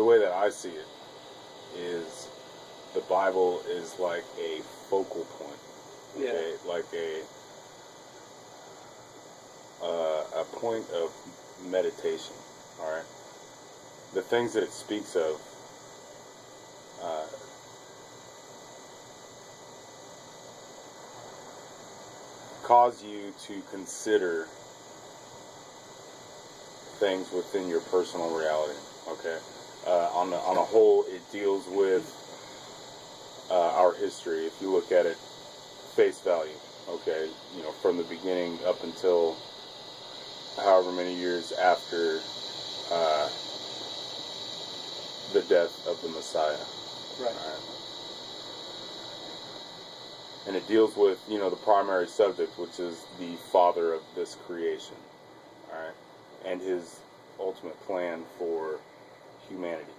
the way that I see it is the Bible is like a focal point. Okay? Yeah. Like a point of meditation. All right. The things that it speaks of. Cause you to consider things within your personal reality. Okay, on a whole, it deals with our history. If you look at it face value, okay, from the beginning up until however many years after the death of the Messiah. Right. All right. And it deals with, the primary subject, which is the Father of this creation, all right, and His ultimate plan for humanity.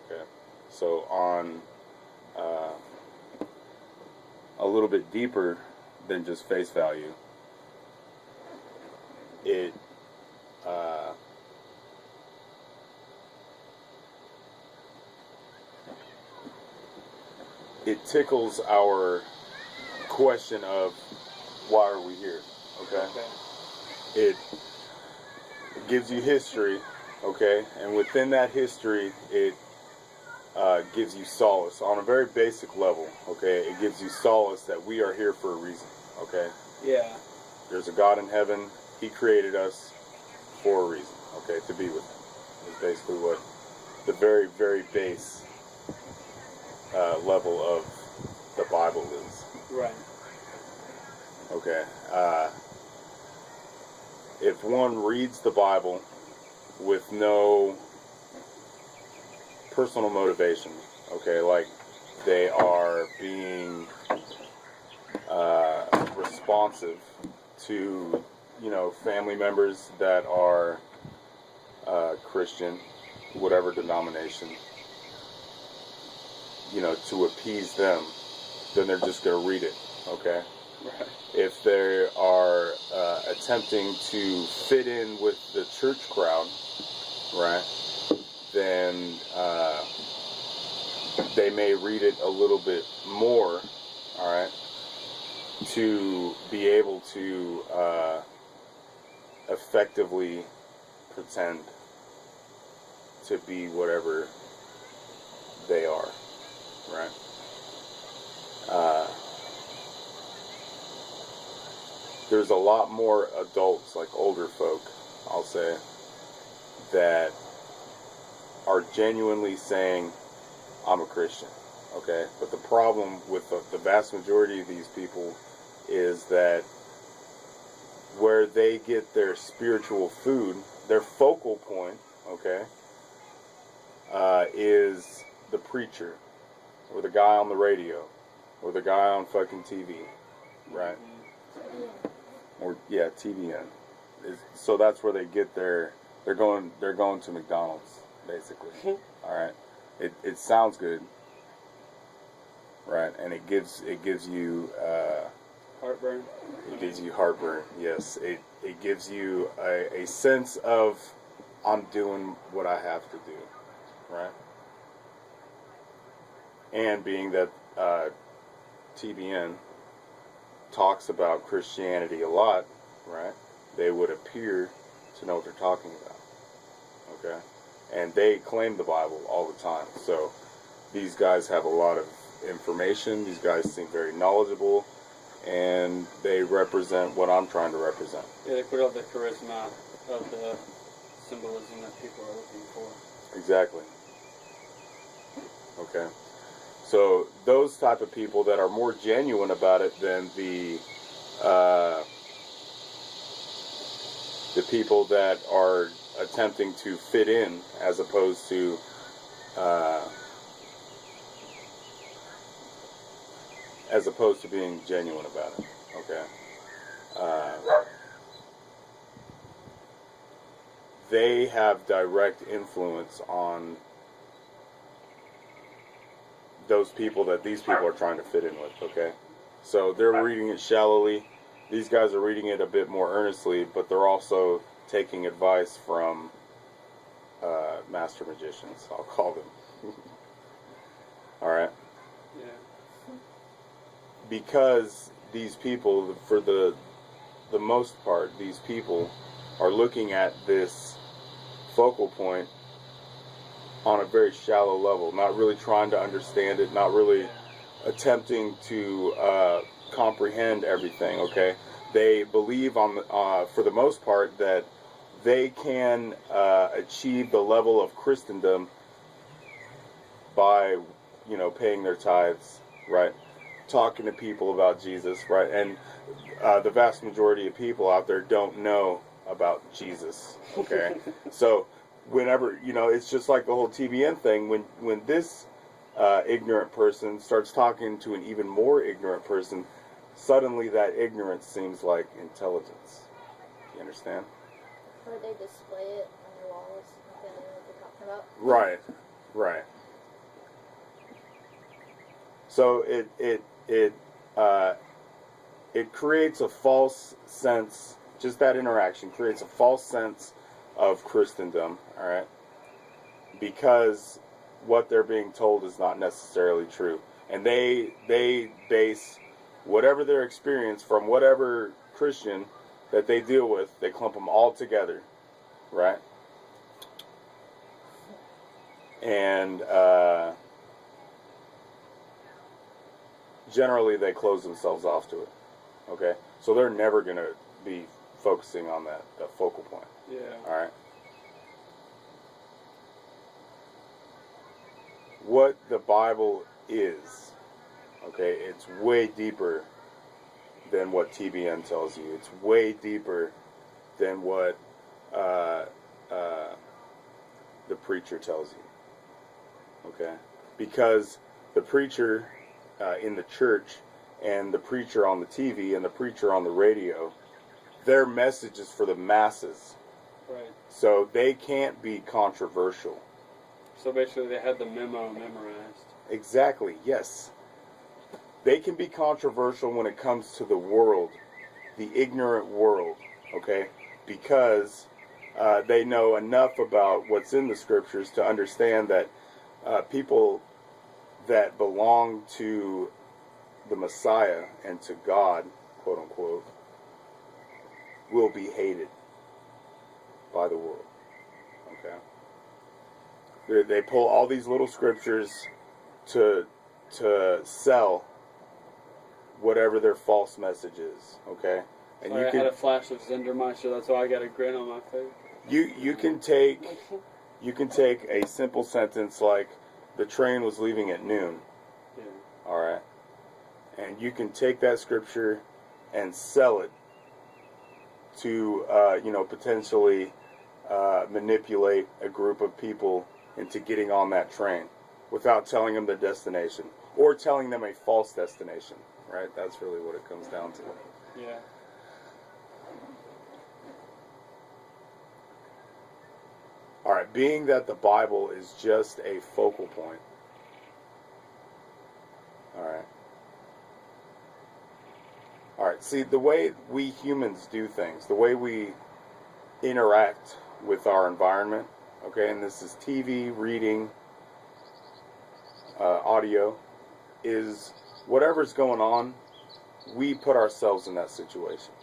Okay, so on a little bit deeper than just face value, it tickles our question of why are we here, okay? It gives you history, okay, and within that history it gives you solace on a very basic level, okay? It gives you solace that we are here for a reason, okay? Yeah. There's a God in heaven. He created us for a reason, okay, to be with Him. Is basically what the very, very base level of the Bible is. Right. Okay. If one reads the Bible with no personal motivation, okay, like they are being responsive to, family members that are Christian, whatever denomination, to appease them, then they're just going to read it, okay? Right. If they are attempting to fit in with the church crowd, right, then they may read it a little bit more, all right, to be able to effectively pretend to be whatever they are, right? There's a lot more adults, like older folk, I'll say, that are genuinely saying, I'm a Christian, okay? But the problem with the vast majority of these people is that where they get their spiritual food, their focal point, okay, is the preacher, or the guy on the radio, or the guy on fucking TV, right? Or TVN. So that's where they get their. They're going to McDonald's, basically. All right. It sounds good, right? And it gives you heartburn. It gives you heartburn. Yes. It gives you a sense of I'm doing what I have to do, right? And being that TBN talks about Christianity a lot, right? They would appear to know what they're talking about, okay? And they claim the Bible all the time. So these guys have a lot of information. These guys seem very knowledgeable, and they represent what I'm trying to represent. Yeah, they put out the charisma of the symbolism that people are looking for. Exactly. Okay. So those type of people that are more genuine about it than the people that are attempting to fit in, as opposed to being genuine about it. Okay. They have direct influence on those people that these people are trying to fit in with, okay? So they're reading it shallowly. These guys are reading it a bit more earnestly, but they're also taking advice from master magicians, I'll call them. All right? Yeah. Because these people, for the most part, these people are looking at this focal point on a very shallow level, not really trying to understand it, not really attempting to comprehend everything, okay? They believe, for the most part, that they can achieve the level of Christendom by, paying their tithes, right? Talking to people about Jesus, right? And the vast majority of people out there don't know about Jesus, okay? So whenever, it's just like the whole TBN thing. When this ignorant person starts talking to an even more ignorant person, suddenly that ignorance seems like intelligence. You understand? Or they display it on their walls, like they know what they're talking about. Right, right. So it creates a false sense. Just that interaction creates a false sense of Christendom. All right, because what they're being told is not necessarily true, and they base whatever their experience from whatever Christian that they deal with, they clump them all together, right? And generally they close themselves off to it, okay? So they're never going to be focusing on that focal point. Yeah. All right? What the Bible is, okay, it's way deeper than what TBN tells you. It's way deeper than what the preacher tells you, okay? Because the preacher in the church and the preacher on the TV and the preacher on the radio, their message is for the masses. Right. So they can't be controversial. So basically they had the memo memorized. Exactly, yes. They can be controversial when it comes to the world, the ignorant world, okay? Because they know enough about what's in the scriptures to understand that people that belong to the Messiah and to God, quote unquote, will be hated by the world, okay? They pull all these little scriptures to sell whatever their false message is, okay? And Sorry, I had a flash of Zendermeister, that's why I got a grin on my face. You can take a simple sentence like the train was leaving at noon. Yeah. All right, and you can take that scripture and sell it to potentially manipulate a group of people into getting on that train without telling them the destination or telling them a false destination. Right? That's really what it comes down to. Yeah. All right, being that the Bible is just a focal point. All right. All right, see, the way we humans do things, the way we interact with our environment, okay, and this is TV, reading, audio, is whatever's going on, we put ourselves in that situation.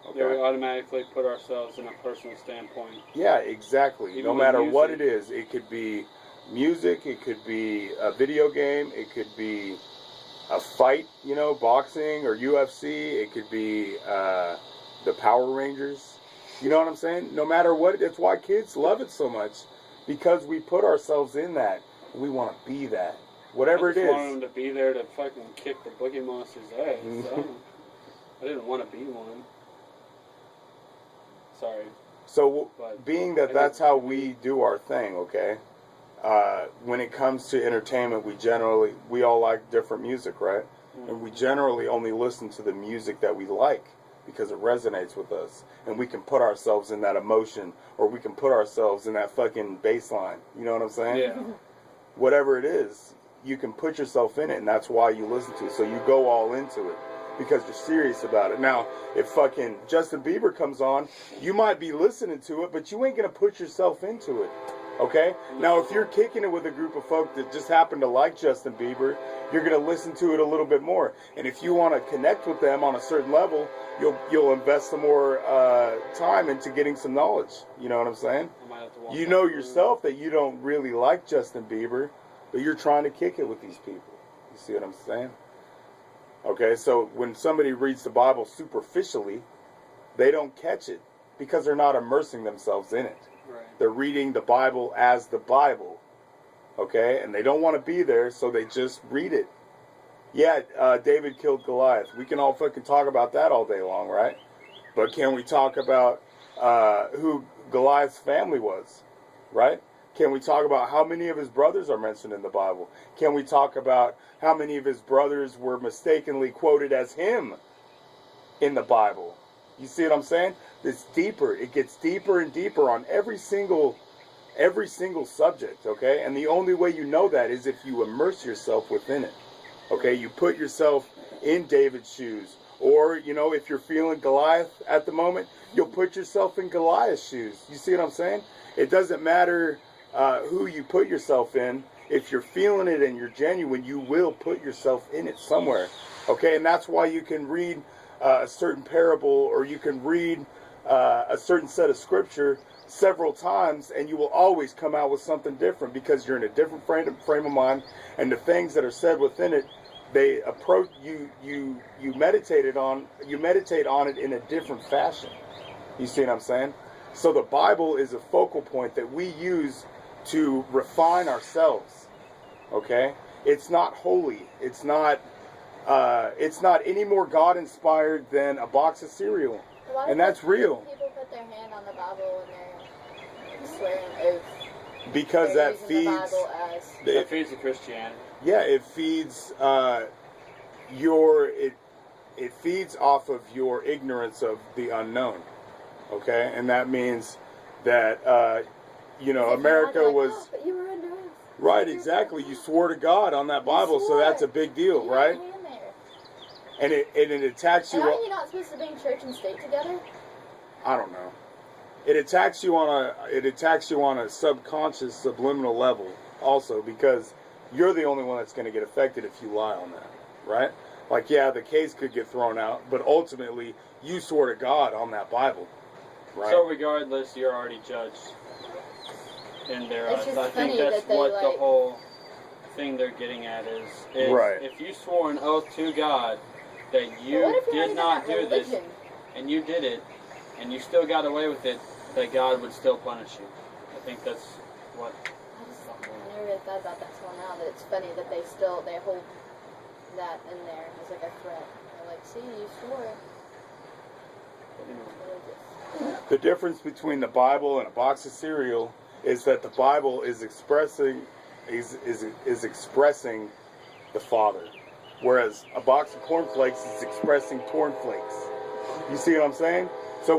Okay? Yeah, we automatically put ourselves in a personal standpoint. Yeah, exactly. Even no with matter what music. it is, it could be music, it could be a video game, it could be a fight, boxing or UFC, it could be the Power Rangers. You know what I'm saying? No matter what, that's why kids love it so much, because we put ourselves in that. We want to be that. Whatever it I is. just wanted them to be there to fucking kick the Boogie Monster's ass. So I didn't want to be one. Sorry. So, But being that that's how we do our thing, okay? When it comes to entertainment, we all like different music, right? Mm-hmm. And we generally only listen to the music that we like because it resonates with us. And we can put ourselves in that emotion, or we can put ourselves in that fucking bass line. You know what I'm saying? Yeah. Whatever it is, you can put yourself in it, and that's why you listen to it. So you go all into it. because you're serious about it. Now, if fucking Justin Bieber comes on, you might be listening to it, but you ain't gonna put yourself into it. Okay? Now, if you're kicking it with a group of folk that just happen to like Justin Bieber, you're going to listen to it a little bit more. And if you want to connect with them on a certain level, you'll invest some more time into getting some knowledge. You know what I'm saying? You know yourself that you don't really like Justin Bieber, but you're trying to kick it with these people. You see what I'm saying? Okay, so when somebody reads the Bible superficially, they don't catch it because they're not immersing themselves in it. Right. They're reading the Bible as the Bible, okay? And they don't want to be there, so they just read it. Yeah, David killed Goliath. We can all fucking talk about that all day long, right? But can we talk about who Goliath's family was, right? Can we talk about how many of his brothers are mentioned in the Bible? Can we talk about how many of his brothers were mistakenly quoted as him in the Bible? You see what I'm saying? It's deeper. It gets deeper and deeper on every single subject, okay? And the only way you know that is if you immerse yourself within it, okay? You put yourself in David's shoes. Or, you know, if you're feeling Goliath at the moment, you'll put yourself in Goliath's shoes. You see what I'm saying? It doesn't matter who you put yourself in. If you're feeling it and you're genuine, you will put yourself in it somewhere, okay? And that's why you can read a certain parable, or you can read a certain set of scripture several times, and you will always come out with something different because you're in a different frame of mind, and the things that are said within it, they approach you. You meditate on it in a different fashion. You see what I'm saying? So the Bible is a focal point that we use to refine ourselves. Okay, it's not holy. It's not any more God-inspired than a box of cereal, and that's real. People put their hand on the Bible when they're swearing oath. Because They're that using the feeds. Bible as That feeds the Christianity. Yeah, it feeds it feeds off of your ignorance of the unknown. Okay, and that means that America was. Oh, but you were under oath. Right, exactly. You swore to God on that Bible, so that's a big deal, You right? had your hand there. And it attacks you. And aren't you not supposed to bring church and state together? I don't know. It attacks you on a subconscious, subliminal level, also, because you're the only one that's going to get affected if you lie on that, right? Like, yeah, the case could get thrown out, but ultimately, you swore to God on that Bible, right? So regardless, you're already judged in their It's eyes. just I think funny that's that they, what the like- whole thing they're getting at is Right. if you swore an oath to God that But you what if you're did in not that do this, religion? and you did it, and you still got away with it, that God would still punish you. I think that's what. I never really thought about that until now. That it's funny that they hold that in there as like a threat. They're like, see, you swore. The difference between the Bible and a box of cereal is that the Bible is expressing the Father, whereas a box of cornflakes is expressing cornflakes. You see what I'm saying? So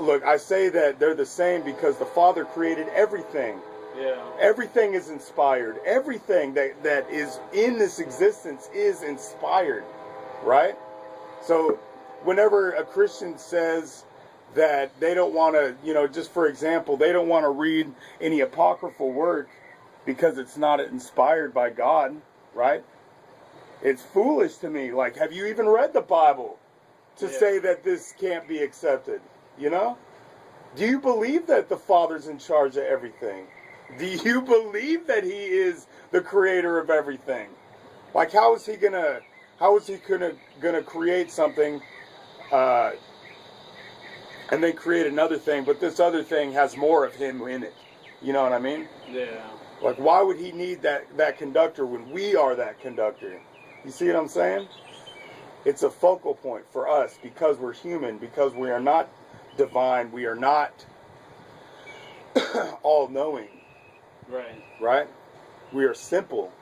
look, I say that they're the same because the Father created everything. Yeah. Everything is inspired. Everything that is in this existence is inspired, right? So whenever a Christian says that they don't want to, just for example, they don't want to read any apocryphal work because it's not inspired by God, right? It's foolish to me. Like, have you even read the Bible to say that this can't be accepted? You know? Do you believe that the Father's in charge of everything? Do you believe that He is the creator of everything? Like, how is He gonna create something and then create another thing, but this other thing has more of Him in it? You know what I mean? Yeah. Like, why would He need that conductor when we are that conductor? You see what I'm saying? It's a focal point for us because we're human, because we are not divine, we are not all-knowing. Right. Right? We are simple.